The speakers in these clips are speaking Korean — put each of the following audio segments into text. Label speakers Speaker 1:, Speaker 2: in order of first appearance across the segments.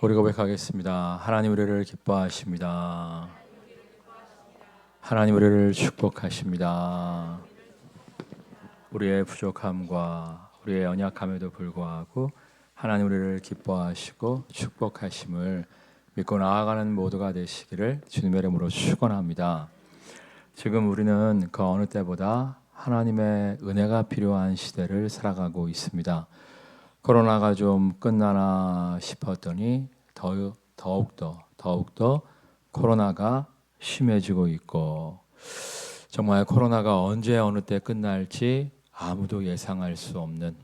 Speaker 1: 우리 고백하겠습니다. 하나님 우리를 기뻐하십니다. 하나님 우리를 축복하십니다. 우리의 부족함과 우리의 연약함에도 불구하고 하나님 우리를 기뻐하시고 축복하심을 믿고 나아가는 모두가 되시기를 주님의 이름으로 축원합니다. 지금 우리는 그 어느 때보다 하나님의 은혜가 필요한 시대를 살아가고 있습니다. 코로나가 좀 끝나나 싶었더니 더욱더 코로나가 심해지고 있고, 정말 코로나가 언제 어느 때 끝날지 아무도 예상할 수 없는,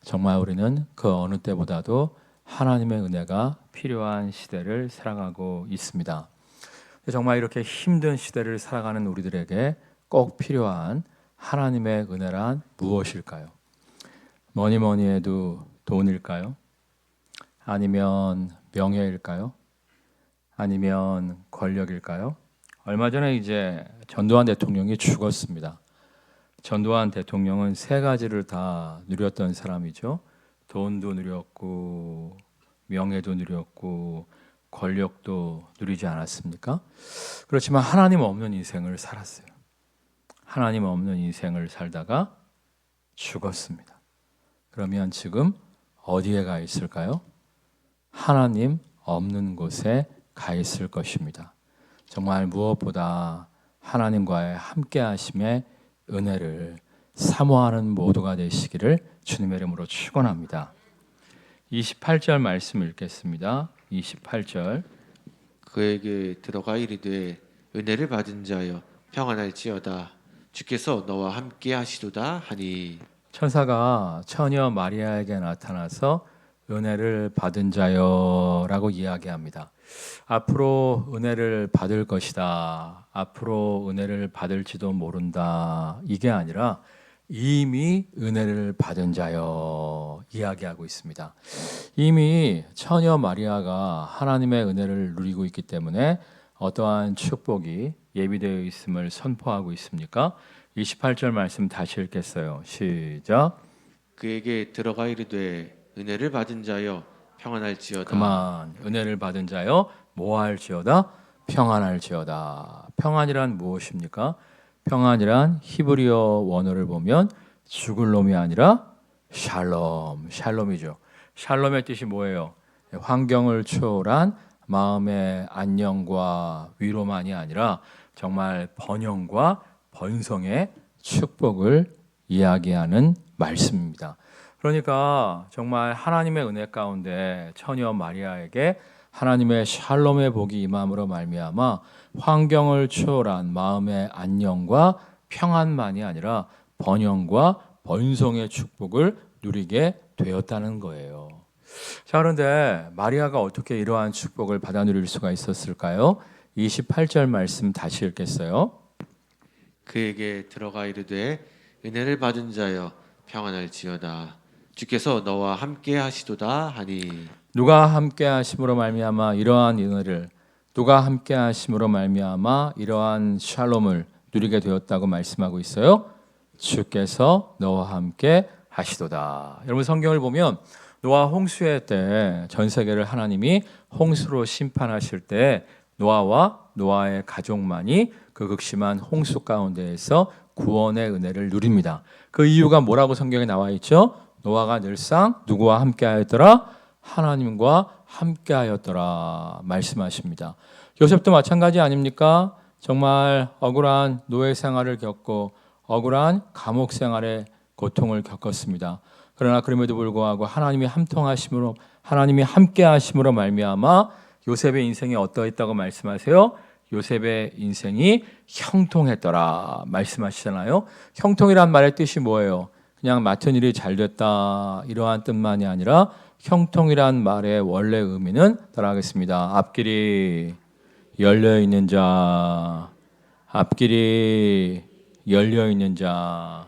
Speaker 1: 정말 우리는 그 어느 때보다도 하나님의 은혜가 필요한 시대를 살아가고 있습니다. 정말 이렇게 힘든 시대를 살아가는 우리들에게 꼭 필요한 하나님의 은혜란 무엇일까요? 뭐니 해도 돈일까요? 아니면 명예일까요? 아니면 권력일까요? 얼마 전에 이제 전두환 대통령이 죽었습니다. 전두환 대통령은 세 가지를 다 누렸던 사람이죠. 돈도 누렸고, 명예도 누렸고, 권력도 누리지 않았습니까? 그렇지만 하나님 없는 인생을 살았어요. 하나님 없는 인생을 살다가 죽었습니다. 그러면 지금 어디에 가 있을까요? 하나님 없는 곳에 가 있을 것입니다. 정말 무엇보다 하나님과의 함께하심의 은혜를 사모하는 모두가 되시기를 주님의 이름으로 축원합니다. 28절 말씀 읽겠습니다. 28절.
Speaker 2: 그에게 들어가 이르되 은혜를 받은 자여 평안할지어다 주께서 너와 함께 하시도다 하니.
Speaker 1: 천사가 처녀 마리아에게 나타나서 은혜를 받은 자여라고 이야기합니다. 앞으로 은혜를 받을 것이다. 앞으로 은혜를 받을지도 모른다. 이게 아니라 이미 은혜를 받은 자여 이야기하고 있습니다. 이미 처녀 마리아가 하나님의 은혜를 누리고 있기 때문에 어떠한 축복이 예비되어 있음을 선포하고 있습니까? 28절 말씀 다시 읽겠어요. 시작.
Speaker 2: 그에게 들어가 이르되 은혜를 받은 자여 평안할지어다.
Speaker 1: 그만. 은혜를 받은 자여 뭐할지어다? 평안할지어다. 평안이란 무엇입니까? 평안이란 히브리어 원어를 보면 죽을 놈이 아니라 샬롬이죠. 샬롬의 뜻이 뭐예요? 환경을 초월한 마음의 안녕과 위로만이 아니라 정말 번영과 번성의 축복을 이야기하는 말씀입니다. 그러니까 정말 하나님의 은혜 가운데 처녀 마리아에게 하나님의 샬롬의 복이 임함으로 말미암아 환경을 초월한 마음의 안녕과 평안만이 아니라 번영과 번성의 축복을 누리게 되었다는 거예요. 자, 그런데 마리아가 어떻게 이러한 축복을 받아 누릴 수가 있었을까요? 28절 말씀 다시 읽겠어요.
Speaker 2: 그에게 들어가 이르되 은혜를 받은 자여 평안할지어다 주께서 너와 함께 하시도다 하니.
Speaker 1: 누가 함께 하심으로 말미암아 이러한 은혜를, 누가 함께 하심으로 말미암아 이러한 샬롬을 누리게 되었다고 말씀하고 있어요. 주께서 너와 함께 하시도다. 여러분 성경을 보면 노아 홍수의 때 전 세계를 하나님이 홍수로 심판하실 때 노아와 노아의 가족만이 그 극심한 홍수 가운데에서 구원의 은혜를 누립니다. 그 이유가 뭐라고 성경에 나와 있죠? 노아가 늘상 누구와 함께 하였더라? 하나님과 함께 하였더라 말씀하십니다. 요셉도 마찬가지 아닙니까? 정말 억울한 노예 생활을 겪고 억울한 감옥 생활의 고통을 겪었습니다. 그러나 그럼에도 불구하고 하나님이 함통하심으로, 하나님이 함께 하심으로 말미암아 요셉의 인생이 어떠했다고 말씀하세요? 요셉의 인생이 형통했더라 말씀하시잖아요. 형통이란 말의 뜻이 뭐예요? 그냥 맡은 일이 잘 됐다 이러한 뜻만이 아니라 형통이란 말의 원래 의미는 따라하겠습니다. 앞길이 열려있는 자, 앞길이 열려있는 자.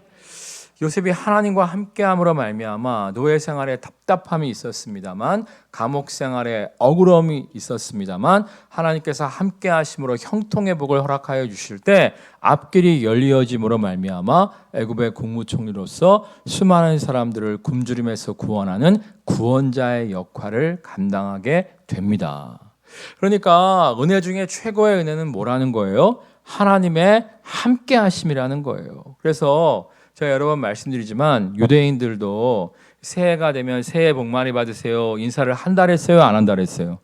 Speaker 1: 요셉이 하나님과 함께함으로 말미암아 노예 생활에 답답함이 있었습니다만, 감옥 생활에 억울함이 있었습니다만 하나님께서 함께하심으로 형통의 복을 허락하여 주실 때 앞길이 열리어짐으로 말미암아 애굽의 국무총리로서 수많은 사람들을 굶주림에서 구원하는 구원자의 역할을 감당하게 됩니다. 그러니까 은혜 중에 최고의 은혜는 뭐라는 거예요? 하나님의 함께 하심이라는 거예요. 그래서 제가 여러 번 말씀드리지만 유대인들도 새해가 되면 새해 복 많이 받으세요 인사를 한다 했어요, 안 한다 했어요?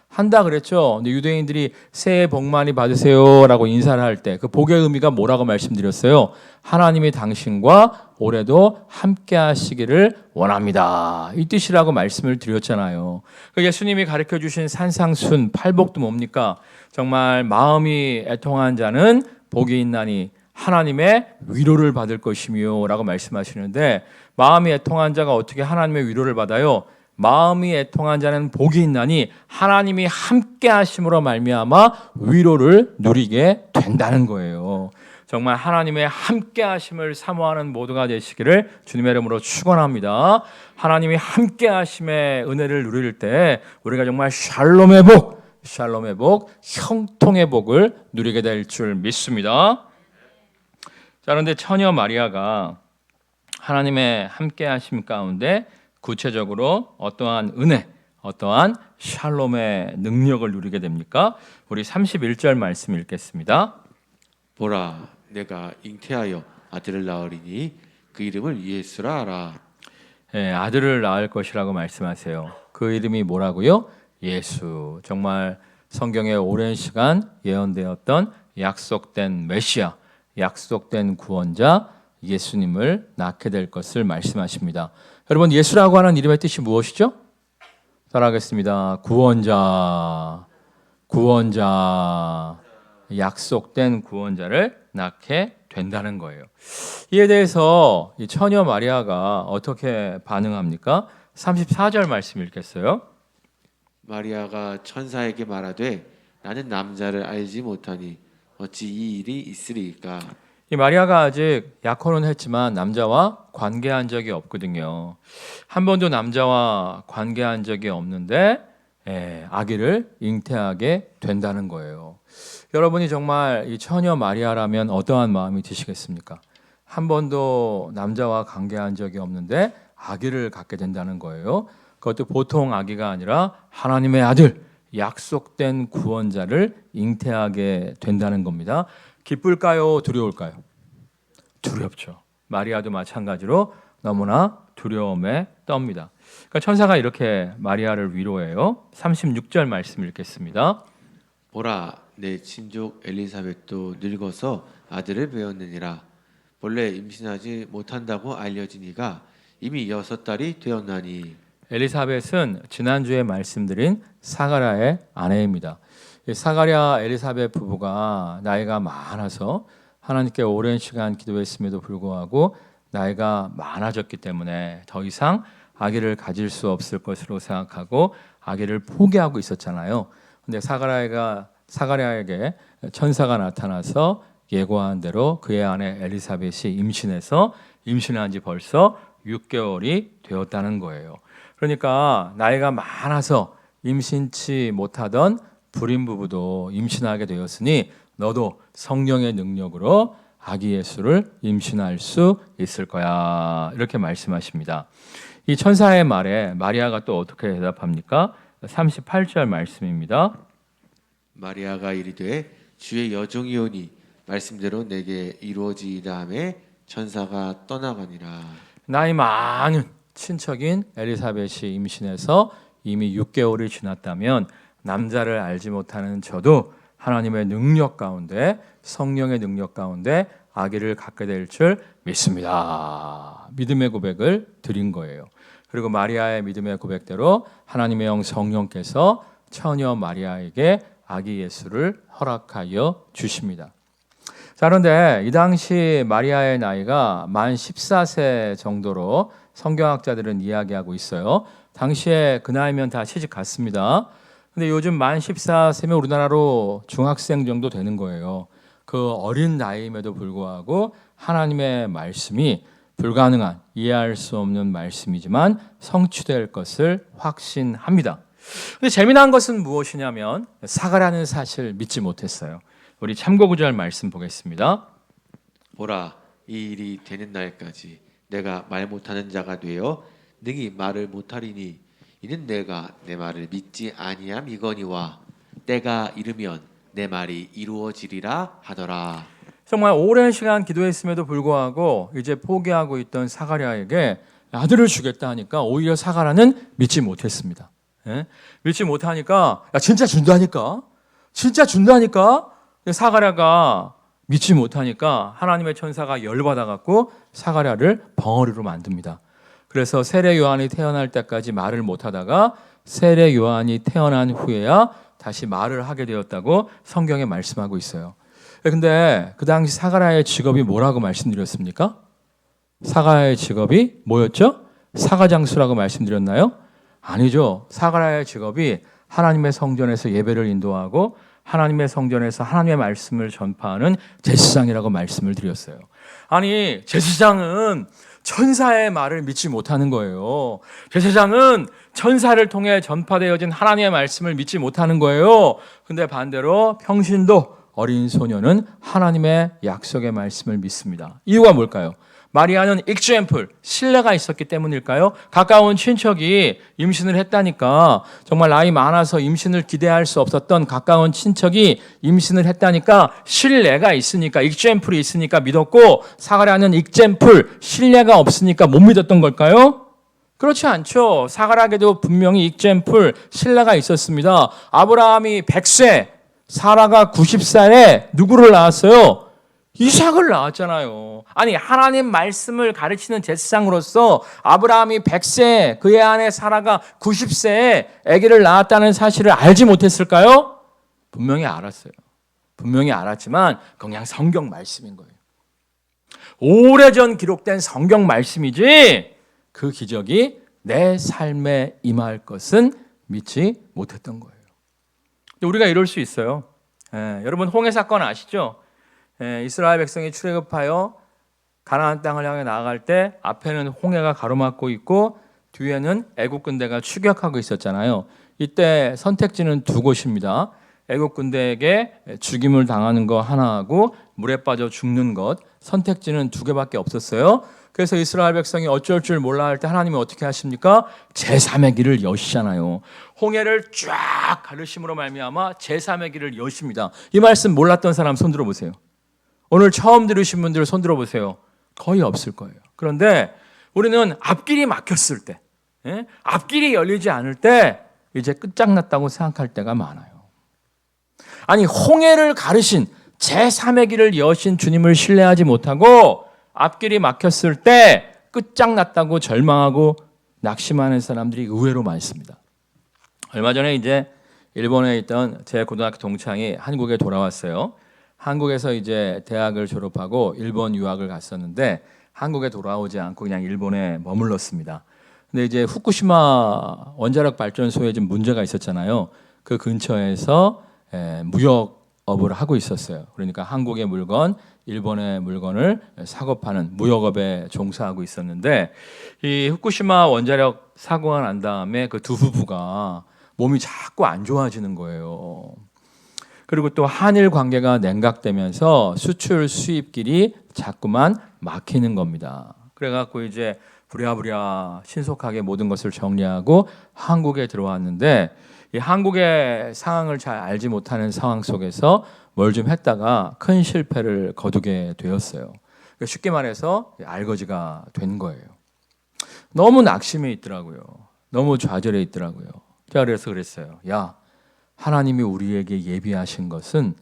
Speaker 1: 한다 그랬죠. 근데 유대인들이 새해 복 많이 받으세요라고 인사를 할 때 그 복의 의미가 뭐라고 말씀드렸어요? 하나님이 당신과 올해도 함께 하시기를 원합니다. 이 뜻이라고 말씀을 드렸잖아요. 그 예수님이 가르쳐 주신 산상순 팔복도 뭡니까? 정말 마음이 애통한 자는 복이 있나니 하나님의 위로를 받을 것이며 라고 말씀하시는데, 마음이 애통한 자가 어떻게 하나님의 위로를 받아요? 마음이 애통한 자는 복이 있나니 하나님이 함께 하심으로 말미암아 위로를 누리게 된다는 거예요. 정말 하나님의 함께 하심을 사모하는 모두가 되시기를 주님의 이름으로 축원합니다. 하나님이 함께 하심의 은혜를 누릴 때 우리가 정말 샬롬의 복, 형통의 복을 누리게 될 줄 믿습니다. 자, 그런데 처녀 마리아가 하나님의 함께 하심 가운데 구체적으로 어떠한 은혜, 어떠한 샬롬의 능력을 누리게 됩니까? 우리 31절 말씀 읽겠습니다.
Speaker 2: 보라, 내가 잉태하여 아들을 낳으리니 그 이름을 예수라 하라.
Speaker 1: 아들을 낳을 것이라고 말씀하세요. 그 이름이 뭐라고요? 예수. 정말 성경에 오랜 시간 예언되었던 약속된 메시아, 약속된 구원자 예수님을 낳게 될 것을 말씀하십니다. 여러분, 예수라고 하는 이름의 뜻이 무엇이죠? 따라하겠습니다. 구원자, 약속된 구원자를 낳게 된다는 거예요. 이에 대해서 이 처녀 마리아가 어떻게 반응합니까? 34절 말씀 읽겠어요.
Speaker 2: 마리아가 천사에게 말하되 나는 남자를 알지 못하니 어찌 이 일이 있으리까?
Speaker 1: 이 마리아가 아직 약혼은 했지만 남자와 관계한 적이 없거든요. 한 번도 남자와 관계한 적이 없는데 아기를 잉태하게 된다는 거예요. 여러분이 정말 이 처녀 마리아라면 어떠한 마음이 드시겠습니까? 한 번도 남자와 관계한 적이 없는데 아기를 갖게 된다는 거예요. 그것도 보통 아기가 아니라 하나님의 아들, 약속된 구원자를 잉태하게 된다는 겁니다. 기쁠까요? 두려울까요? 두렵죠. 마리아도 마찬가지로 너무나 두려움에 떱니다. 그러니까 천사가 이렇게 마리아를 위로해요. 36절 말씀 읽겠습니다.
Speaker 2: 보라, 내 친족 엘리사벳도 늙어서 아들을 배웠느니라. 본래 임신하지 못한다고 알려지니가 이미 6달이 되었나니.
Speaker 1: 엘리사벳은 지난주에 말씀드린 사가랴의 아내입니다. 사가랴 엘리사벳 부부가 나이가 많아서 하나님께 오랜 시간 기도했음에도 불구하고 나이가 많아졌기 때문에 더 이상 아기를 가질 수 없을 것으로 생각하고 아기를 포기하고 있었잖아요. 근데 사가랴에게 천사가 나타나서 예고한 대로 그의 아내 엘리사벳이 임신해서 임신한 지 벌써 6개월이 되었다는 거예요. 그러니까 나이가 많아서 임신치 못하던 불임 부부도 임신하게 되었으니 너도 성령의 능력으로 아기 예수를 임신할 수 있을 거야. 이렇게 말씀하십니다. 이 천사의 말에 마리아가 또 어떻게 대답합니까? 38절 말씀입니다.
Speaker 2: 마리아가 이르되 주의 여종이오니 말씀대로 내게 이루어지이다 하매 천사가 떠나가니라.
Speaker 1: 나이 많은 친척인 엘리사벳이 임신해서 이미 6개월이 지났다면 남자를 알지 못하는 저도 하나님의 능력 가운데, 성령의 능력 가운데 아기를 갖게 될 줄 믿습니다. 믿음의 고백을 드린 거예요. 그리고 마리아의 믿음의 고백대로 하나님의 영 성령께서 처녀 마리아에게 아기 예수를 허락하여 주십니다. 자, 그런데 이 당시 마리아의 나이가 만 14세 정도로 성경학자들은 이야기하고 있어요. 당시에 그 나이면 다 시집 갔습니다. 근데 요즘 만 14세면 우리나라로 중학생 정도 되는 거예요. 그 어린 나이임에도 불구하고 하나님의 말씀이 불가능한, 이해할 수 없는 말씀이지만 성취될 것을 확신합니다. 근데 재미난 것은 무엇이냐면 사가랴는 사실 믿지 못했어요. 우리 참고 구절 말씀 보겠습니다.
Speaker 2: 보라, 이 일이 되는 날까지 내가 말 못하는 자가 되어 능히 말을 못하리니 이는 내가 내 말을 믿지 아니함이거니와 때가 이르면 내 말이 이루어지리라 하더라.
Speaker 1: 정말 오랜 시간 기도했음에도 불구하고 이제 포기하고 있던 사가랴에게 아들을 주겠다 하니까 오히려 사가랴는 믿지 못했습니다. 예? 믿지 못하니까 야 진짜 준다니까, 진짜 준다니까. 사가랴가 믿지 못하니까 하나님의 천사가 열받아 갖고 사가랴를 벙어리로 만듭니다. 그래서 세례 요한이 태어날 때까지 말을 못하다가 세례 요한이 태어난 후에야 다시 말을 하게 되었다고 성경에 말씀하고 있어요. 근데 그 당시 사가랴의 직업이 뭐라고 말씀드렸습니까? 사가랴의 직업이 뭐였죠? 사가장수라고 말씀드렸나요? 아니죠. 사가랴의 직업이 하나님의 성전에서 예배를 인도하고 하나님의 성전에서 하나님의 말씀을 전파하는 제사장이라고 말씀을 드렸어요. 아니, 제사장은 천사의 말을 믿지 못하는 거예요. 제사장은 천사를 통해 전파되어진 하나님의 말씀을 믿지 못하는 거예요. 근데 반대로 평신도 어린 소녀는 하나님의 약속의 말씀을 믿습니다. 이유가 뭘까요? 마리아는 example, 신뢰가 있었기 때문일까요? 가까운 친척이 임신을 했다니까, 정말 나이 많아서 임신을 기대할 수 없었던 가까운 친척이 임신을 했다니까 신뢰가 있으니까, example이 있으니까 믿었고, 사가랴는 example, 신뢰가 없으니까 못 믿었던 걸까요? 그렇지 않죠. 사가랴에게도 분명히 example, 신뢰가 있었습니다. 아브라함이 100세, 사라가 90살에 누구를 낳았어요? 이삭을 낳았잖아요. 아니, 하나님 말씀을 가르치는 제사장으로서 아브라함이 100세, 그의 아내 사라가 90세에 아기를 낳았다는 사실을 알지 못했을까요? 분명히 알았어요. 분명히 알았지만 그냥 성경 말씀인 거예요. 오래전 기록된 성경 말씀이지 그 기적이 내 삶에 임할 것은 믿지 못했던 거예요. 우리가 이럴 수 있어요. 여러분 홍해 사건 아시죠? 이스라엘 백성이 출애굽하여 가나안 땅을 향해 나아갈 때 앞에는 홍해가 가로막고 있고 뒤에는 애국 군대가 추격하고 있었잖아요. 이때 선택지는 두 곳입니다. 애국 군대에게 죽임을 당하는 거 하나하고 물에 빠져 죽는 것, 선택지는 두 개밖에 없었어요. 그래서 이스라엘 백성이 어쩔 줄 몰라 할 때 하나님은 어떻게 하십니까? 제3의 길을 여시잖아요. 홍해를 쫙 가르심으로 말미암아 제3의 길을 여십니다. 이 말씀 몰랐던 사람 손 들어보세요. 오늘 처음 들으신 분들 손 들어보세요. 거의 없을 거예요. 그런데 우리는 앞길이 막혔을 때, 앞길이 열리지 않을 때 이제 끝장났다고 생각할 때가 많아요. 아니, 홍해를 가르신 제3의 길을 여신 주님을 신뢰하지 못하고 앞길이 막혔을 때 끝장났다고 절망하고 낙심하는 사람들이 의외로 많습니다. 얼마 전에 이제 일본에 있던 제 고등학교 동창이 한국에 돌아왔어요. 한국에서 이제 대학을 졸업하고 일본 유학을 갔었는데 한국에 돌아오지 않고 그냥 일본에 머물렀습니다. 근데 이제 후쿠시마 원자력 발전소에 좀 문제가 있었잖아요. 그 근처에서 무역업을 하고 있었어요. 그러니까 한국의 물건, 일본의 물건을 사고 파는 무역업에 종사하고 있었는데 이 후쿠시마 원자력 사고가 난 다음에 그 두 부부가 몸이 자꾸 안 좋아지는 거예요. 그리고 또 한일 관계가 냉각되면서 수출 수입길이 자꾸만 막히는 겁니다. 그래갖고 이제 부랴부랴 신속하게 모든 것을 정리하고 한국에 들어왔는데 이 한국의 상황을 잘 알지 못하는 상황 속에서 뭘 좀 했다가 큰 실패를 거두게 되었어요. 그러니까 쉽게 말해서 알거지가 된 거예요. 너무 낙심해 있더라고요. 너무 좌절해 있더라고요. 제가 그래서 그랬어요. 야, 하나님이 우리에게 예비하신 것은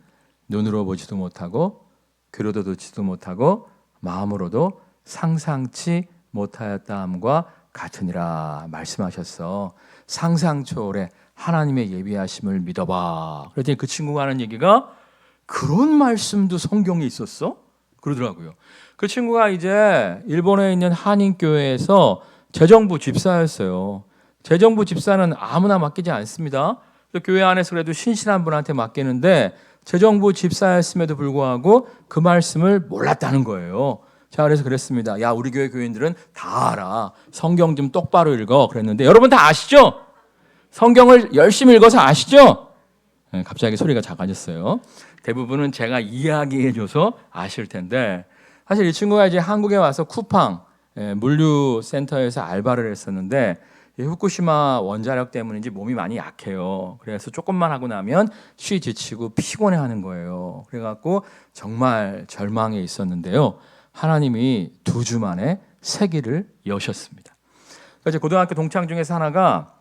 Speaker 1: 눈으로 보지도 못하고 귀로도 듣지도 못하고 마음으로도 상상치 못하였다함과 같으니라 말씀하셨어. 상상 초월의 하나님의 예비하심을 믿어봐. 그랬더니 그 친구가 하는 얘기가 그런 말씀도 성경에 있었어? 그러더라고요. 그 친구가 이제 일본에 있는 한인교회에서 재정부 집사였어요. 재정부 집사는 아무나 맡기지 않습니다. 교회 안에서 그래도 신실한 분한테 맡기는데 재정부 집사였음에도 불구하고 그 말씀을 몰랐다는 거예요. 자, 그래서 그랬습니다. 야, 우리 교회 교인들은 다 알아. 성경 좀 똑바로 읽어. 그랬는데 여러분 다 아시죠? 성경을 열심히 읽어서 아시죠? 갑자기 소리가 작아졌어요. 대부분은 제가 이야기해줘서 아실 텐데 사실 이 친구가 이제 한국에 와서 쿠팡 물류센터에서 알바를 했었는데 이 후쿠시마 원자력 때문인지 몸이 많이 약해요. 그래서 조금만 하고 나면 쉬 지치고 피곤해하는 거예요. 그래갖고 정말 절망에 있었는데요. 하나님이 2주 만에 세기를 여셨습니다. 그래서 고등학교 동창 중에서 하나가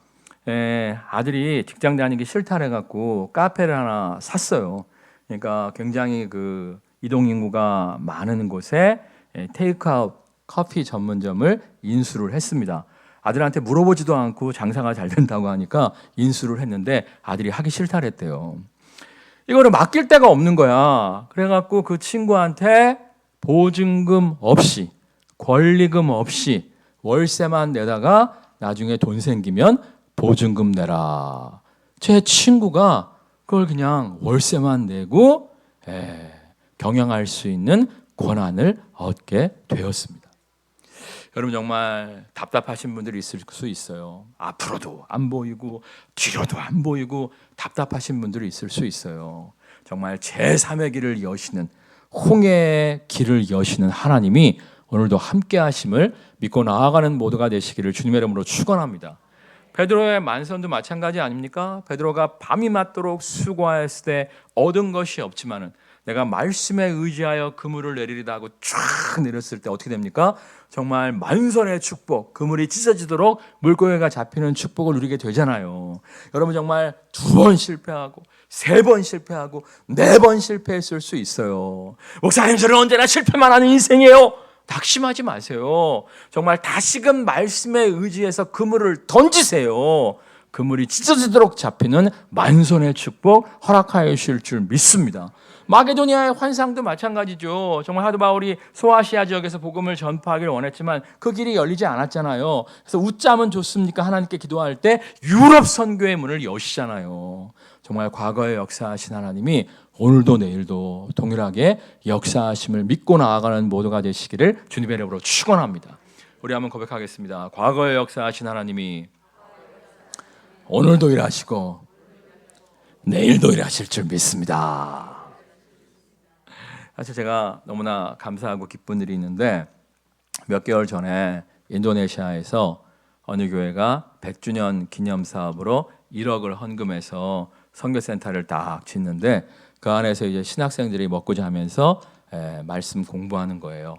Speaker 1: 아들이 직장 다니기 싫다 해갖고 카페를 하나 샀어요. 그러니까 굉장히 그 이동 인구가 많은 곳에 테이크아웃 커피 전문점을 인수를 했습니다. 아들한테 물어보지도 않고 장사가 잘 된다고 하니까 인수를 했는데 아들이 하기 싫다 그랬대요. 이거를 맡길 데가 없는 거야. 그래갖고 그 친구한테 보증금 없이 권리금 없이 월세만 내다가 나중에 돈 생기면 보증금 내라. 제 친구가 그걸 그냥 월세만 내고 경영할 수 있는 권한을 얻게 되었습니다. 여러분 정말 답답하신 분들이 있을 수 있어요. 앞으로도 안 보이고 뒤로도 안 보이고 답답하신 분들이 있을 수 있어요. 정말 제3의 길을 여시는 홍해의 길을 여시는 하나님이 오늘도 함께 하심을 믿고 나아가는 모두가 되시기를 주님의 이름으로 축원합니다. 베드로의 만선도 마찬가지 아닙니까? 베드로가 밤이 맞도록 수고하였을 때 얻은 것이 없지만은 내가 말씀에 의지하여 그물을 내리리다 하고 쫙 내렸을 때 어떻게 됩니까? 정말 만선의 축복, 그물이 찢어지도록 물고기가 잡히는 축복을 누리게 되잖아요. 여러분 정말 2번 실패하고 3번 실패하고 4번 실패했을 수 있어요. 목사님 저는 언제나 실패만 하는 인생이에요. 낙심하지 마세요. 정말 다시금 말씀에 의지해서 그물을 던지세요. 그물이 찢어지도록 잡히는 만선의 축복 허락하여 주실 줄 믿습니다. 마게도니아의 환상도 마찬가지죠. 정말 사도 바울이 소아시아 지역에서 복음을 전파하기를 원했지만 그 길이 열리지 않았잖아요. 그래서 웃자면 좋습니까? 하나님께 기도할 때 유럽 선교의 문을 여시잖아요. 정말 과거에 역사하신 하나님이 오늘도 내일도 동일하게 역사하심을 믿고 나아가는 모두가 되시기를 주님의 이름으로 축원합니다. 우리 한번 고백하겠습니다. 과거에 역사하신 하나님이 오늘도 일하시고 내일도 일하실 줄 믿습니다. 사실 제가 너무나 감사하고 기쁜 일이 있는데 몇 개월 전에 인도네시아에서 어느 교회가 100주년 기념 사업으로 1억을 헌금해서 선교센터를 딱 짓는데 그 안에서 이제 신학생들이 먹고 자면서 말씀 공부하는 거예요.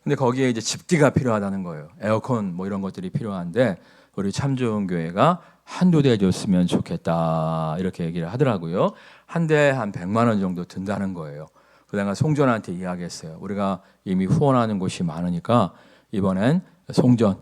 Speaker 1: 근데 거기에 이제 집기가 필요하다는 거예요. 에어컨 뭐 이런 것들이 필요한데 우리 참 좋은 교회가 한두 대 줬으면 좋겠다 이렇게 얘기를 하더라고요. 한 대에 한 100만 원 정도 든다는 거예요. 그래서 내가 송전한테 이야기했어요. 우리가 이미 후원하는 곳이 많으니까 이번엔 송전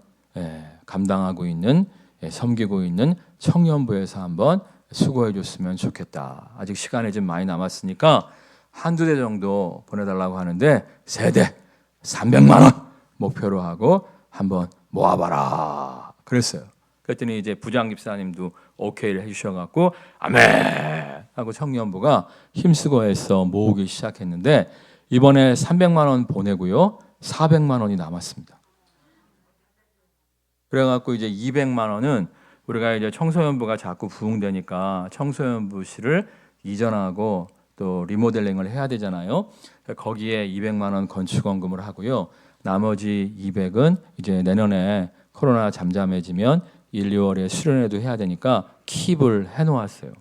Speaker 1: 감당하고 있는 섬기고 있는 청년부에서 한번 수고해 줬으면 좋겠다. 아직 시간이 좀 많이 남았으니까 한두 대 정도 보내달라고 하는데 3대 300만 원 목표로 하고 한번 모아봐라 그랬어요. 그랬더니 이제 부장 집사님도 오케이를 해주셔갖고 아멘 하고 청년부가 힘쓰고 해서 모으기 시작했는데 이번에 300만 원 보내고요 400만 원이 남았습니다. 그래갖고 이제 200만 원은 우리가 이제 청소년부가 자꾸 부흥되니까 청소년부실을 이전하고 또 리모델링을 해야 되잖아요. 거기에 200만 원 건축원금을 하고요. 나머지 200은 이제 내년에 코로나 잠잠해지면 1, 2월에 수련회도 해야 되니까 킵을 해놓았어요.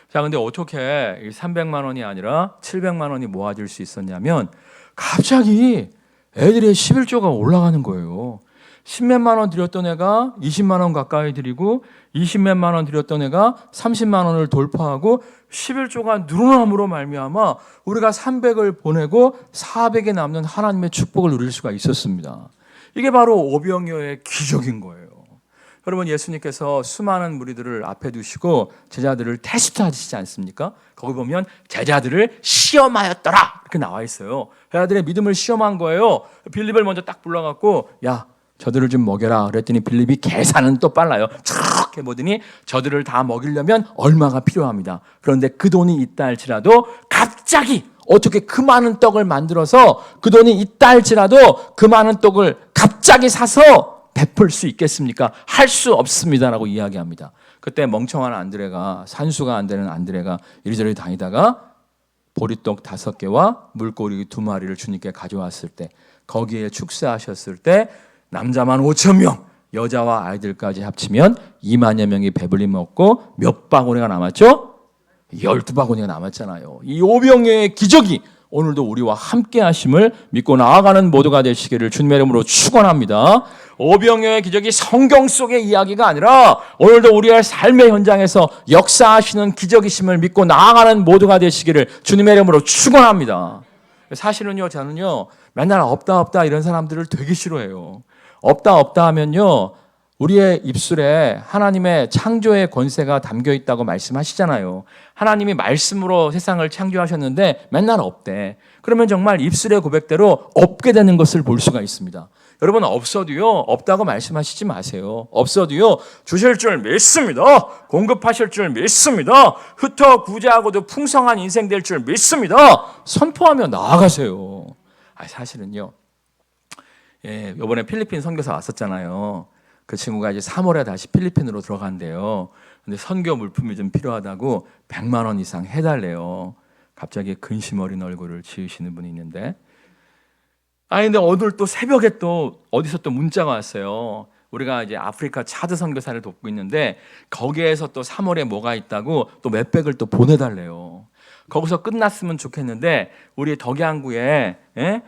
Speaker 1: 자, 근데 어떻게 300만 원이 아니라 700만 원이 모아질 수 있었냐면 갑자기 애들의 11조가 올라가는 거예요. 10몇만 원 드렸던 애가 20만 원 가까이 드리고 20몇만 원 드렸던 애가 30만 원을 돌파하고 11조가 늘어남으로 말미암아 우리가 300을 보내고 400에 남는 하나님의 축복을 누릴 수가 있었습니다. 이게 바로 오병이어의 기적인 거예요. 여러분 예수님께서 수많은 무리들을 앞에 두시고 제자들을 테스트하시지 않습니까? 거기 보면 제자들을 시험하였더라 이렇게 나와 있어요. 제자들의 믿음을 시험한 거예요. 빌립을 먼저 딱 불러갖고 야 저들을 좀 먹여라 그랬더니 빌립이 계산은 또 빨라요. 촥 해보더니 저들을 다 먹이려면 얼마가 필요합니다. 그런데 그 돈이 있다 할지라도 갑자기 어떻게 그 많은 떡을 만들어서 그 돈이 있다 할지라도 그 많은 떡을 갑자기 사서 베풀 수 있겠습니까? 할 수 없습니다라고 이야기합니다. 그때 멍청한 안드레가 산수가 안 되는 안드레가 이리저리 다니다가 보리떡 5개와 물고기 2마리를 주님께 가져왔을 때 거기에 축사하셨을 때 남자만 5,000명 여자와 아이들까지 합치면 2만여 명이 배불리 먹고 몇 바구니가 남았죠? 12바구니가 남았잖아요. 이 오병이어의 기적이 오늘도 우리와 함께 하심을 믿고 나아가는 모두가 되시기를 주님의 이름으로 축원합니다. 오병이어의 기적이 성경 속의 이야기가 아니라 오늘도 우리의 삶의 현장에서 역사하시는 기적이심을 믿고 나아가는 모두가 되시기를 주님의 이름으로 축원합니다. 사실은요, 저는요 맨날 없다 이런 사람들을 되게 싫어해요. 없다 하면요 우리의 입술에 하나님의 창조의 권세가 담겨 있다고 말씀하시잖아요. 하나님이 말씀으로 세상을 창조하셨는데 맨날 없대. 그러면 정말 입술의 고백대로 없게 되는 것을 볼 수가 있습니다. 여러분 없어도요 없다고 말씀하시지 마세요. 없어도요 주실 줄 믿습니다. 공급하실 줄 믿습니다. 흩어 구제하고도 풍성한 인생 될 줄 믿습니다. 선포하며 나아가세요. 사실은요 이번에 필리핀 선교사 왔었잖아요. 그 친구가 이제 3월에 다시 필리핀으로 들어간대요. 근데 선교 물품이 좀 필요하다고 100만 원 이상 해달래요. 갑자기 근심 어린 얼굴을 지으시는 분이 있는데, 근데 오늘 또 새벽에 또 어디서 또 문자가 왔어요. 우리가 이제 아프리카 차드 선교사를 돕고 있는데 거기에서 또 3월에 뭐가 있다고 또 몇백을 또 보내달래요. 거기서 끝났으면 좋겠는데 우리 덕양구에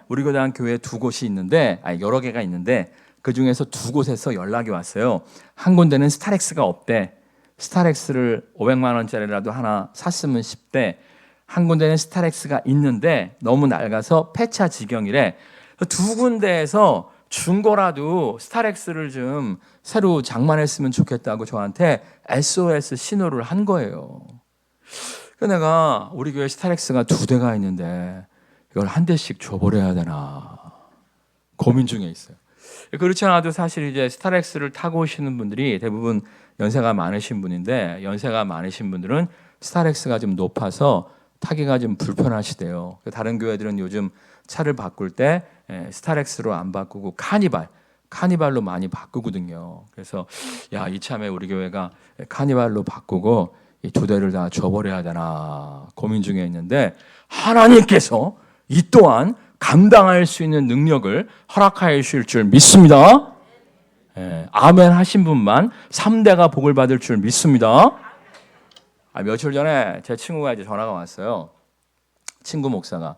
Speaker 1: 우리 교단 교회 2곳이 있는데 여러 개가 있는데 그 중에서 2곳에서 연락이 왔어요. 한 군데는 스타렉스가 없대. 스타렉스를 500만 원짜리라도 하나 샀으면 싶대. 한 군데는 스타렉스가 있는데 너무 낡아서 폐차 지경이래. 2군데에서 중고라도 스타렉스를 좀 새로 장만했으면 좋겠다고 저한테 SOS 신호를 한 거예요. 그래서 내가 우리 교회 스타렉스가 2대가 있는데 이걸 한 대씩 줘버려야 되나 고민 중에 있어요. 그렇지 않아도 사실 이제 스타렉스를 타고 오시는 분들이 대부분 연세가 많으신 분인데, 연세가 많으신 분들은 스타렉스가 좀 높아서 타기가 좀 불편하시대요. 다른 교회들은 요즘 차를 바꿀 때 스타렉스로 안 바꾸고 카니발로 많이 바꾸거든요. 그래서 이참에 우리 교회가 카니발로 바꾸고 이 2대를 다 줘버려야 되나 고민 중에 있는데, 하나님께서 이 또한 감당할 수 있는 능력을 허락하여 주실 줄 믿습니다. 아멘 하신 분만 3대가 복을 받을 줄 믿습니다. 며칠 전에 제 친구가 이제 전화가 왔어요. 친구 목사가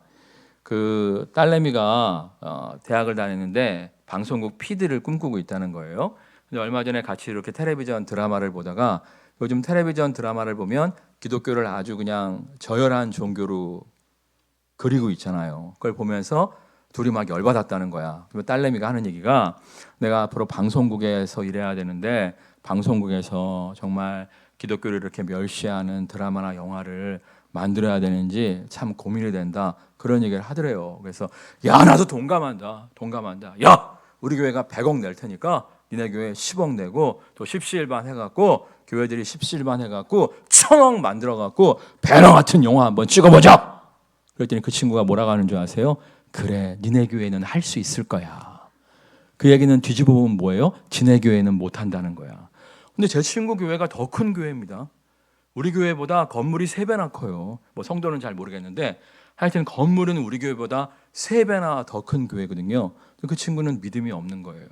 Speaker 1: 그 딸내미가 대학을 다니는데 방송국 PD를 꿈꾸고 있다는 거예요. 근데 얼마 전에 같이 이렇게 텔레비전 드라마를 보다가, 요즘 텔레비전 드라마를 보면 기독교를 아주 그냥 저열한 종교로 그리고 있잖아요. 그걸 보면서 둘이 막 열받았다는 거야. 그러면 딸내미가 하는 얘기가, 내가 앞으로 방송국에서 일해야 되는데 방송국에서 정말 기독교를 이렇게 멸시하는 드라마나 영화를 만들어야 되는지 참 고민이 된다, 그런 얘기를 하더래요. 그래서 나도 동감한다. 우리 교회가 100억 낼 테니까 니네 교회 10억 내고 또 십시일반 해갖고 교회들이 십시일반 해갖고 1000억 만들어갖고 배너 같은 영화 한번 찍어보자. 그랬더니 그 친구가 뭐라고 하는 줄 아세요? 그래, 니네 교회는 할 수 있을 거야. 그 얘기는 뒤집어 보면 뭐예요? 지네 교회는 못한다는 거야. 근데 제 친구 교회가 더 큰 교회입니다. 우리 교회보다 건물이 3배나 커요. 뭐 성도는 잘 모르겠는데 하여튼 건물은 우리 교회보다 3배나 더 큰 교회거든요. 그 친구는 믿음이 없는 거예요.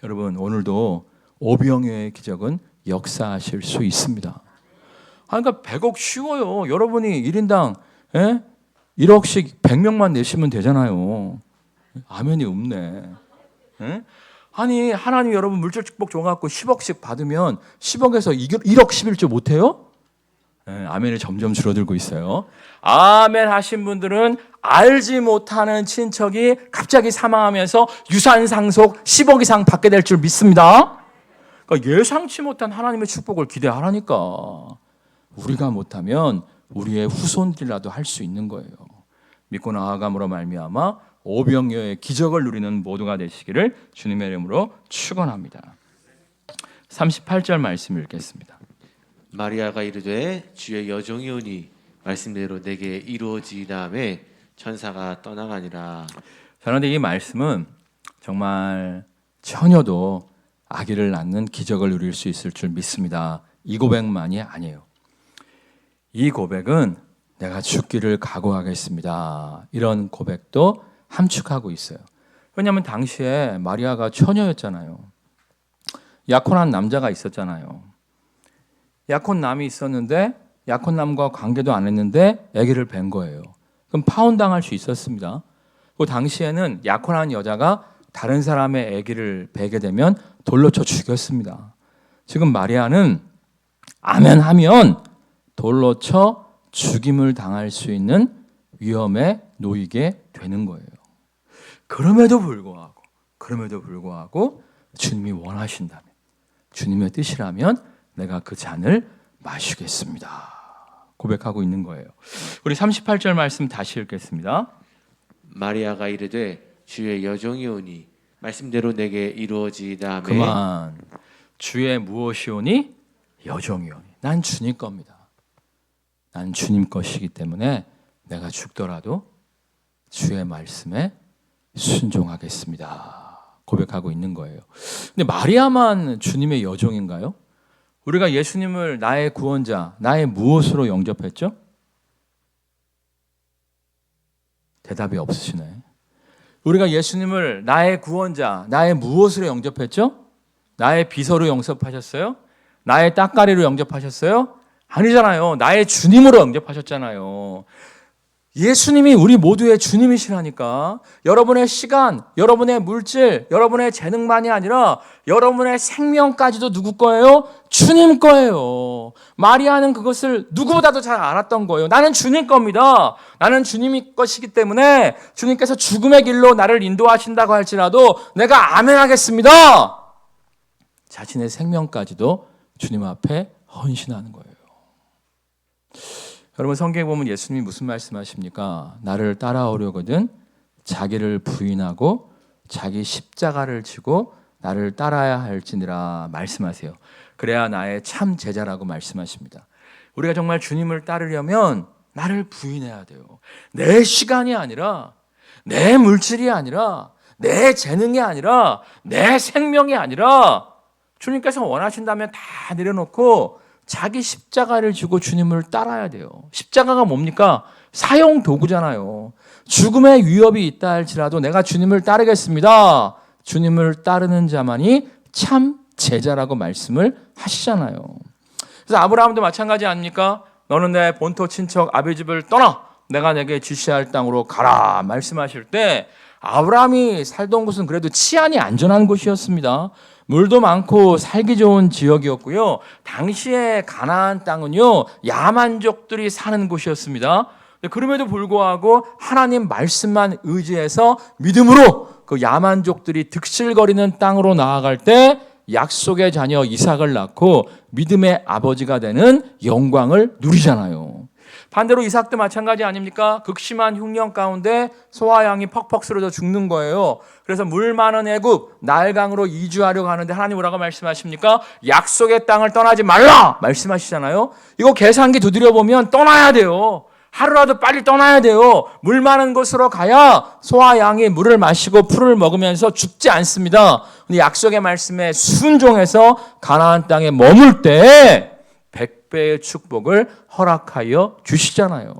Speaker 1: 여러분, 오늘도 오병이어의 기적은 역사하실 수 있습니다. 그러니까 100억 쉬워요. 여러분이 1인당 1억씩 100명만 내시면 되잖아요. 아멘이 없네. 아니, 하나님 여러분 물질 축복 줘갖고 10억씩 받으면 10억에서 1억 11조 못해요? 아멘이 점점 줄어들고 있어요. 아멘 하신 분들은 알지 못하는 친척이 갑자기 사망하면서 유산 상속 10억 이상 받게 될 줄 믿습니다. 그러니까 예상치 못한 하나님의 축복을 기대하라니까. 우리가 못하면 우리의 후손들이라도 할 수 있는 거예요. 믿고 나아감으로 말미암아 오병이어의 기적을 누리는 모두가 되시기를 주님의 이름으로 축원합니다. 38절 말씀 읽겠습니다.
Speaker 2: 마리아가 이르되 주의 여종이 오니 말씀대로 내게 이루어지다음에 천사가 떠나가니라.
Speaker 1: 그런데 이 말씀은 정말 처녀도 아기를 낳는 기적을 누릴 수 있을 줄 믿습니다. 이 고백만이 아니에요. 이 고백은 내가 죽기를 각오하겠습니다, 이런 고백도 함축하고 있어요. 왜냐하면 당시에 마리아가 처녀였잖아요. 약혼한 남자가 있었잖아요. 약혼남이 있었는데 약혼남과 관계도 안 했는데 아기를 뵌 거예요. 그럼 파혼당할 수 있었습니다. 그 당시에는 약혼한 여자가 다른 사람의 아기를 베게 되면 돌로 쳐 죽였습니다. 지금 마리아는 아멘하면 돌로 쳐 죽임을 당할 수 있는 위험에 놓이게 되는 거예요. 그럼에도 불구하고 주님이 원하신다면, 주님의 뜻이라면 내가 그 잔을 마시겠습니다. 고백하고 있는 거예요. 우리 38절 말씀 다시 읽겠습니다.
Speaker 2: 마리아가 이르되 주의 여종이 오니 말씀대로 내게 이루어지이다 하매
Speaker 1: 그만. 주의 무엇이 오니? 여종이 오니. 난 주님 겁니다. 난 주님 것이기 때문에 내가 죽더라도 주의 말씀에 순종하겠습니다. 고백하고 있는 거예요. 근데 마리아만 주님의 여종인가요? 우리가 예수님을 나의 구원자, 나의 무엇으로 영접했죠? 대답이 없으시네. 우리가 예수님을 나의 구원자, 나의 무엇으로 영접했죠? 나의 비서로 영접하셨어요? 나의 따까리로 영접하셨어요? 아니잖아요. 나의 주님으로 영접하셨잖아요. 예수님이 우리 모두의 주님이시라니까. 여러분의 시간, 여러분의 물질, 여러분의 재능만이 아니라 여러분의 생명까지도 누구 거예요? 주님 거예요. 마리아는 그것을 누구보다도 잘 알았던 거예요. 나는 주님 겁니다. 나는 주님이 것이기 때문에 주님께서 죽음의 길로 나를 인도하신다고 할지라도 내가 아멘하겠습니다. 자신의 생명까지도 주님 앞에 헌신하는 거예요. 여러분 성경에 보면 예수님이 무슨 말씀하십니까? 나를 따라오려거든 자기를 부인하고 자기 십자가를 지고 나를 따라야 할지니라 말씀하세요. 그래야 나의 참 제자라고 말씀하십니다. 우리가 정말 주님을 따르려면 나를 부인해야 돼요. 내 시간이 아니라, 내 물질이 아니라, 내 재능이 아니라, 내 생명이 아니라 주님께서 원하신다면 다 내려놓고 자기 십자가를 지고 주님을 따라야 돼요. 십자가가 뭡니까? 사형 도구잖아요. 죽음의 위협이 있다 할지라도 내가 주님을 따르겠습니다. 주님을 따르는 자만이 참 제자라고 말씀을 하시잖아요. 그래서 아브라함도 마찬가지 아닙니까? 너는 내 본토 친척 아비 집을 떠나 내가 내게 지시할 땅으로 가라 말씀하실 때 아브라함이 살던 곳은 그래도 치안이 안전한 곳이었습니다. 물도 많고 살기 좋은 지역이었고요. 당시에 가나안 땅은요 야만족들이 사는 곳이었습니다. 그럼에도 불구하고 하나님 말씀만 의지해서 믿음으로 그 야만족들이 득실거리는 땅으로 나아갈 때 약속의 자녀 이삭을 낳고 믿음의 아버지가 되는 영광을 누리잖아요. 반대로 이삭도 마찬가지 아닙니까? 극심한 흉년 가운데 소와 양이 퍽퍽 쓰러져 죽는 거예요. 그래서 물 많은 애굽 나일강으로 이주하려고 하는데 하나님 뭐라고 말씀하십니까? 약속의 땅을 떠나지 말라 말씀하시잖아요. 이거 계산기 두드려 보면 떠나야 돼요. 하루라도 빨리 떠나야 돼요. 물 많은 곳으로 가야 소와 양이 물을 마시고 풀을 먹으면서 죽지 않습니다. 근데 약속의 말씀에 순종해서 가나안 땅에 머물 때 100배의 축복을 허락하여 주시잖아요.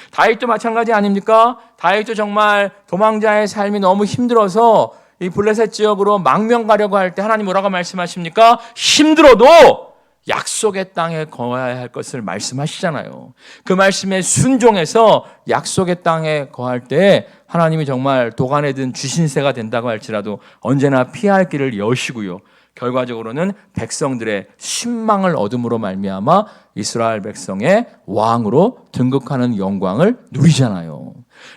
Speaker 1: 다윗도 마찬가지 아닙니까? 다윗도 정말 도망자의 삶이 너무 힘들어서 이 블레셋 지역으로 망명 가려고 할 때 하나님 뭐라고 말씀하십니까? 힘들어도 약속의 땅에 거해야 할 것을 말씀하시잖아요. 그 말씀에 순종해서 약속의 땅에 거할 때 하나님이 정말 도간에 든 쥐신새가 된다고 할지라도 언제나 피할 길을 여시고요. 결과적으로는 백성들의 신망을 얻음으로 말미암아 이스라엘 백성의 왕으로 등극하는 영광을 누리잖아요.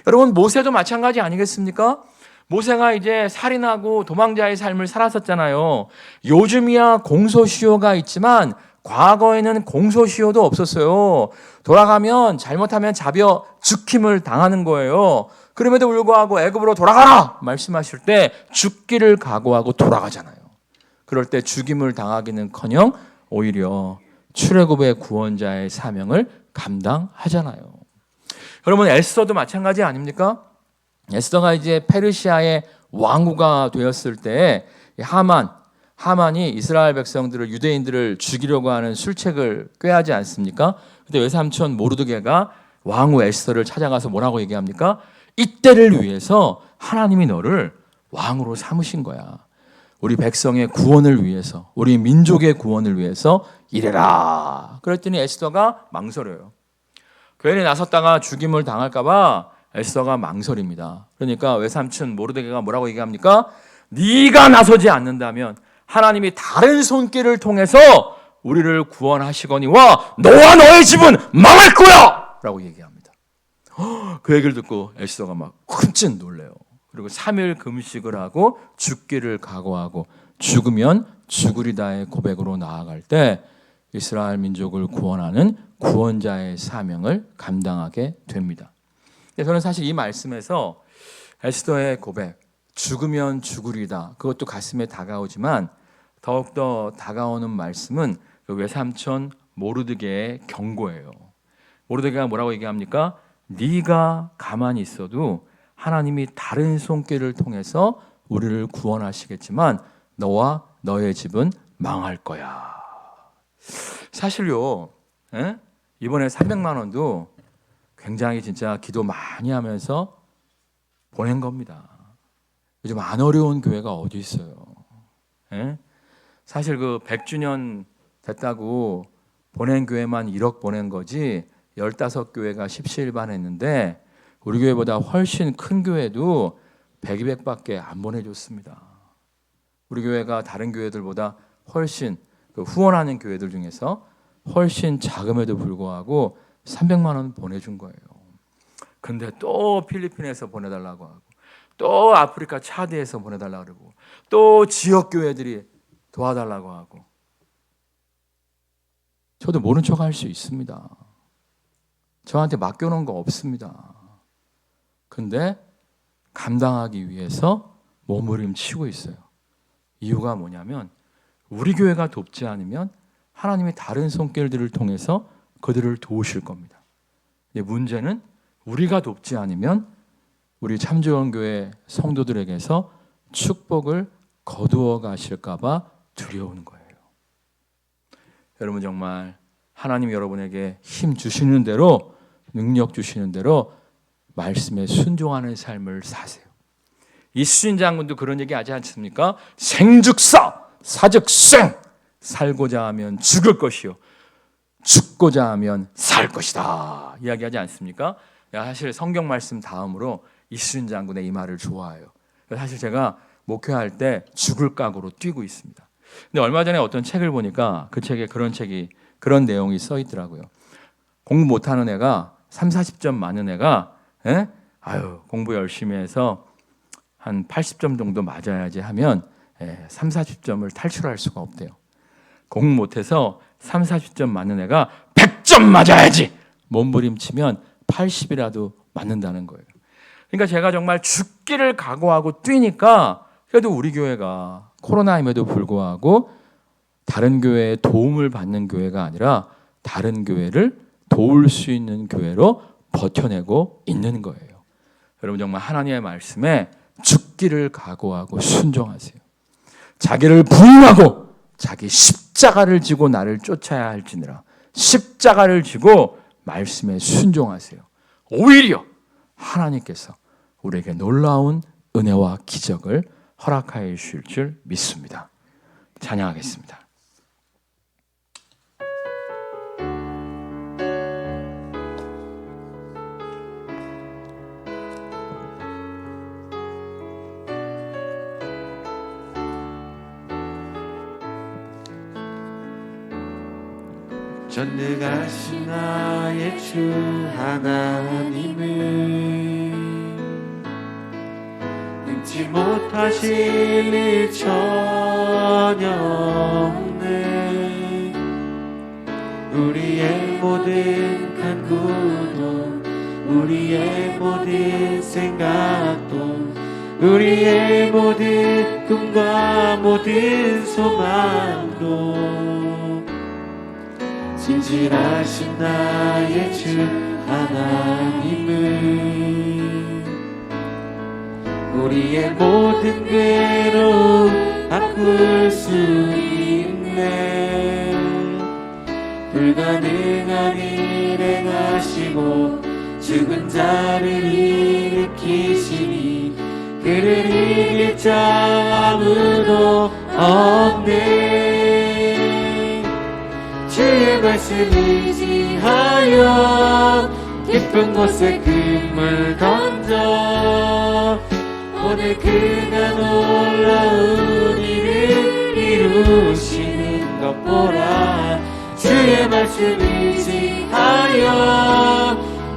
Speaker 1: 여러분 모세도 마찬가지 아니겠습니까? 모세가 이제 살인하고 도망자의 삶을 살았었잖아요. 요즘이야 공소시효가 있지만 과거에는 공소시효도 없었어요. 돌아가면 잘못하면 잡혀 죽힘을 당하는 거예요. 그럼에도 불구하고 애굽으로 돌아가라 말씀하실 때 죽기를 각오하고 돌아가잖아요. 그럴 때 죽임을 당하기는커녕 오히려 출애굽의 구원자의 사명을 감당하잖아요. 여러분 에스더도 마찬가지 아닙니까? 에스더가 이제 페르시아의 왕후가 되었을 때 하만이 이스라엘 백성들을 유대인들을 죽이려고 하는 술책을 꾀하지 않습니까? 근데 외삼촌 모르드게가 왕후 에스더를 찾아가서 뭐라고 얘기합니까? 이때를 위해서 하나님이 너를 왕으로 삼으신 거야. 우리 백성의 구원을 위해서, 우리 민족의 구원을 위해서 일해라. 그랬더니 에스더가 망설여요. 괜히 나섰다가 죽임을 당할까 봐 에스더가 망설입니다. 그러니까 외삼촌 모르드게가 뭐라고 얘기합니까? 네가 나서지 않는다면 하나님이 다른 손길을 통해서 우리를 구원하시거니와 너와 너의 집은 망할 거야! 라고 얘기합니다. 그 얘기를 듣고 에스더가 막 흠칫 놀래요. 그리고 3일 금식을 하고 죽기를 각오하고 죽으면 죽으리다의 고백으로 나아갈 때 이스라엘 민족을 구원하는 구원자의 사명을 감당하게 됩니다. 저는 사실 이 말씀에서 에스더의 고백, 죽으면 죽으리다, 그것도 가슴에 다가오지만 더욱더 다가오는 말씀은 그 외삼촌 모르드게의 경고예요. 모르드게가 뭐라고 얘기합니까? 네가 가만히 있어도 하나님이 다른 손길을 통해서 우리를 구원하시겠지만 너와 너의 집은 망할 거야. 사실요, 이번에 300만 원도 굉장히 진짜 기도 많이 하면서 보낸 겁니다. 요즘 안 어려운 교회가 어디 있어요? 사실 그 100주년 됐다고 보낸 교회만 1억 보낸 거지 15교회가 십시일반 했는데 우리 교회보다 훨씬 큰 교회도 100, 200밖에 안 보내줬습니다. 우리 교회가 다른 교회들보다 훨씬 후원하는 교회들 중에서 훨씬 작음에도 불구하고 300만 원 보내준 거예요. 근데 또 필리핀에서 보내달라고 하고 또 아프리카 차드에서 보내달라고 그러고 또 지역 교회들이 도와달라고 하고 저도 모른 척 할 수 있습니다. 저한테 맡겨놓은 거 없습니다. 근데 감당하기 위해서 몸부림치고 있어요. 이유가 뭐냐면 우리 교회가 돕지 않으면 하나님이 다른 손길들을 통해서 그들을 도우실 겁니다. 근데 문제는 우리가 돕지 않으면 우리 참조원교회 성도들에게서 축복을 거두어 가실까 봐 두려운 거예요. 여러분 정말 하나님 여러분에게 힘 주시는 대로 능력 주시는 대로 말씀에 순종하는 삶을 사세요. 이수진 장군도 그런 얘기 하지 않습니까? 생즉사 사즉생, 살고자 하면 죽을 것이요 죽고자 하면 살 것이다 이야기하지 않습니까? 사실 성경 말씀 다음으로 이수진 장군의 이 말을 좋아해요. 사실 제가 목회할 때 죽을 각오로 뛰고 있습니다. 근데 얼마 전에 어떤 책을 보니까 그 책에 그런 내용이 써 있더라고요. 공부 못하는 애가 30-40점 많은 애가 공부 열심히 해서 한 80점 정도 맞아야지 하면 30-40점을 탈출할 수가 없대요. 공부 못해서 30-40점 맞는 애가 100점 맞아야지 몸부림치면 80이라도 맞는다는 거예요. 그러니까 제가 정말 죽기를 각오하고 뛰니까 그래도 우리 교회가 코로나임에도 불구하고 다른 교회의 도움을 받는 교회가 아니라 다른 교회를 도울 수 있는 교회로 버텨내고 있는 거예요. 여러분 정말 하나님의 말씀에 죽기를 각오하고 순종하세요. 자기를 부인하고 자기 십자가를 지고 나를 쫓아야 할지니라. 십자가를 지고 말씀에 순종하세요. 오히려 하나님께서 우리에게 놀라운 은혜와 기적을 허락하여 주실 줄 믿습니다. 찬양하겠습니다.
Speaker 2: 전능하신 나의 주 하나님은 능치 못하실 일 전혀 없네. 우리의 모든 간구도 우리의 모든 생각도 우리의 모든 꿈과 모든 소망도 진실하신 나의 주 하나님은 우리의 모든 괴로움 바꿀 수 있네. 불가능한 일 행하시고 죽은 자를 일으키시니 그를 이길 자 아무도 없네. 주의 말씀 의지하여 깊은 곳에 금을 던져 오늘 그가 놀라운 일을 이루시는 것 보라. 주의 말씀 의지하여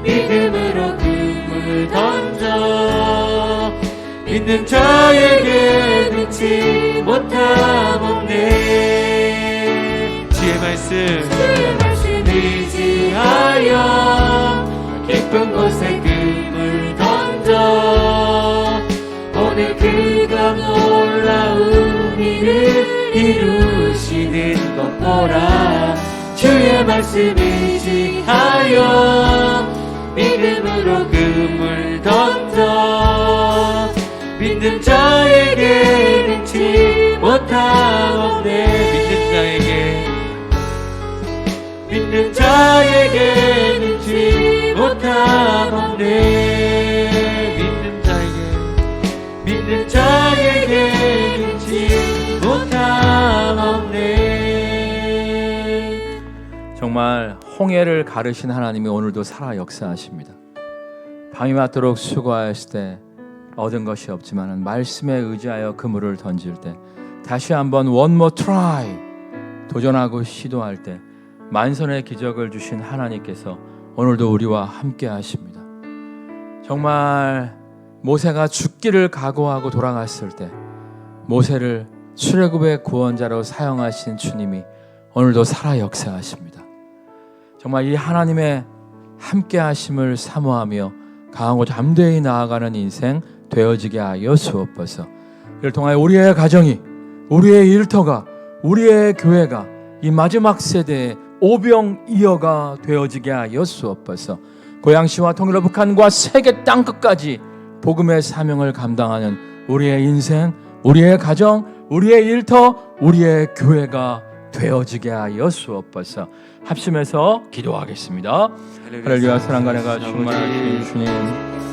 Speaker 2: 믿음으로 금을 던져 믿는 자에게 능치 못함 없네. 주의 말씀 의지하여 깊은 곳에 금을 던져 오늘 그가 놀라운 일을 이루시는 것 보라. 주의 말씀 의지하여 믿음으로 금을 던져 믿는 자에게 능치 못함 없네. 믿는 자에게 능치 못함 없네. 믿는 자에게 능치 못함 없네.
Speaker 1: 정말 홍해를 가르신 하나님이 오늘도 살아 역사하십니다. 밤이 맞도록 수고하였을 때 얻은 것이 없지만 말씀에 의지하여 그물을 던질 때 다시 한번 one more try 도전하고 시도할 때 만선의 기적을 주신 하나님께서 오늘도 우리와 함께 하십니다. 정말 모세가 죽기를 각오하고 돌아갔을 때 모세를 출애굽의 구원자로 사용하신 주님이 오늘도 살아 역사하십니다. 정말 이 하나님의 함께 하심을 사모하며 강하고 담대히 나아가는 인생 되어지게 하여 주옵소서. 이를 통하여 우리의 가정이, 우리의 일터가, 우리의 교회가 이 마지막 세대의 오병이어가 되어지게 하여 주옵소서. 고양시와 통일로 북한과 세계 땅끝까지 복음의 사명을 감당하는 우리의 인생, 우리의 가정, 우리의 일터, 우리의 교회가 되어지게 하여 주옵소서. 합심해서 기도하겠습니다. 할렐루야. 사랑과 내가 충만하신 주님,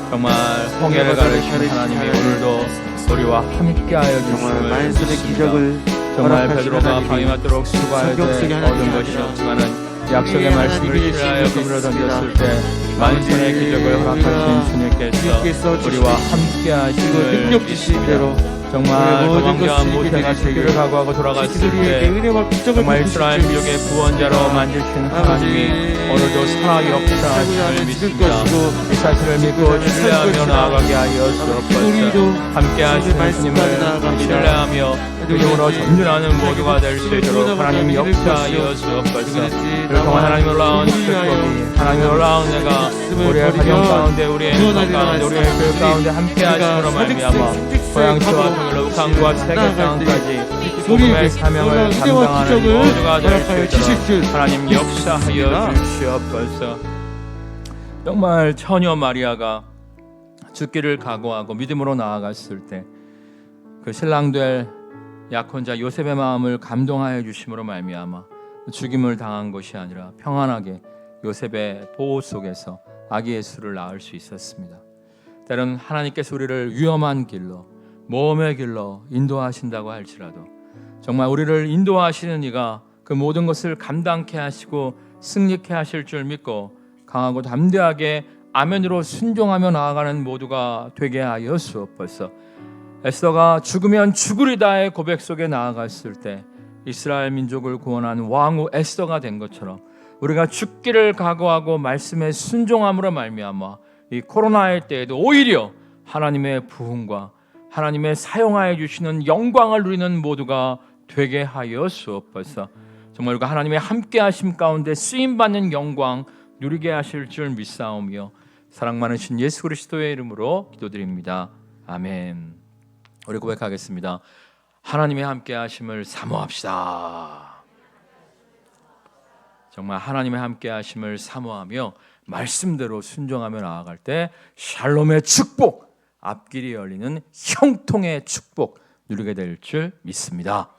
Speaker 1: 정말 홍해를 가르신 하나님이 오늘도 우리와 함께하여 주심을 믿습니다. 정말 베드로가 밤이 맞도록 수고할 때 얻은 것이 없지만은 약속의 말씀을 신뢰하여 그물을 던졌을 때 만선의 기적을 허락하신 주님께서 우리와 함께하심을 믿습니다. 정말 도망자 모세가 세계를 각오하고 돌아갔을 때 정말 이스라엘 민족의 구원자로 만드신 하나님이 오늘도 살아 역사하심을 믿습니다. 이 사실을 믿고 신뢰하며 나아가게 하여 주옵소서. 함께하시는 주님을 신뢰하며 그림으로 전진하는 모두가 될 수 있도록 하나님 역사하여 주옵소서. 그를 통한 하나님 놀라운 축복이, 하나님 놀라운 내가 우리의 가정 가운데, 우리의 인생 가운데, 우리의 교육 가운데 함께하심으로 말미암아 고양시와 통일로 북한과 세계 땅까지 복음의 사명을 감당하는 모두가 될 수 있도록 하나님 역사하여 주시옵소서. 정말 처녀 마리아가 죽기를 각오하고 믿음으로 나아갔을 때 그 신랑 될 약혼자 요셉의 마음을 감동하여 주심으로 말미암아 죽임을 당한 것이 아니라 평안하게 요셉의 보호 속에서 아기 예수를 낳을 수 있었습니다. 때론 하나님께서 우리를 위험한 길로, 모험의 길로 인도하신다고 할지라도 정말 우리를 인도하시는 이가 그 모든 것을 감당케 하시고 승리케 하실 줄 믿고 강하고 담대하게 아멘으로 순종하며 나아가는 모두가 되게 하여 주옵소서. 에스더가 죽으면 죽으리다의 고백 속에 나아갔을 때 이스라엘 민족을 구원한 왕후 에스더가 된 것처럼 우리가 죽기를 각오하고 말씀에 순종함으로 말미암아 이 코로나의 때에도 오히려 하나님의 부흥과 하나님의 사용하여 주시는 영광을 누리는 모두가 되게 하여 주옵소서. 정말 우리가 하나님의 함께하심 가운데 쓰임받는 영광 누리게 하실 줄 믿사오며 사랑 많으신 예수 그리스도의 이름으로 기도드립니다. 아멘. 우리 고백하겠습니다. 하나님의 함께하심을 사모합시다. 정말 하나님의 함께하심을 사모하며 말씀대로 순종하며 나아갈 때 샬롬의 축복, 앞길이 열리는 형통의 축복 누리게 될 줄 믿습니다.